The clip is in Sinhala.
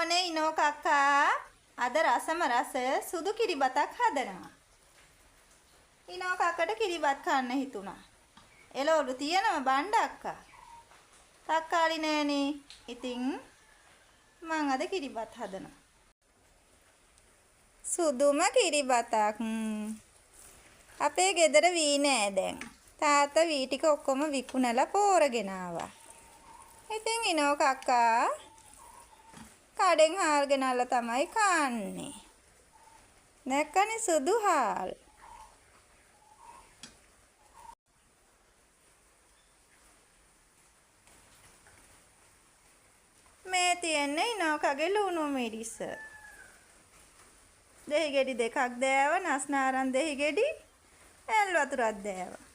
එළවනේ ඉනෝ කක්කා අද රසම රස සුදු කිරිබතක් හදනවා. ඉනෝ කක්කට කිරිබත් කන්න හිතුණා. එළවලු තියෙනව බණ්ඩ අක්කා. තක්කාලි නෑනේ. ඉතින් මං අද කිරිබත් හදනවා. සුදුම කිරිබතක්. අපේ ගෙදර වී නෑ දැන්. තාත්තා වී ටික ඔක්කොම විකුණලා පෝරගෙන ආවා. ඉතින් ඉනෝ කක්කා කඩෙන් හාල් ගෙනල්ලා තමයි කන්නේ. දැක්කනේ සුදු හාල්. මේ තියෙන්නේ ඉනෝකගේ ලුණු මිරිස. දෙහි ගෙඩි දෙකක් දෑව, නස්නාරන් දෙහි ගෙඩි, ඇල් වතුරක් දෑව.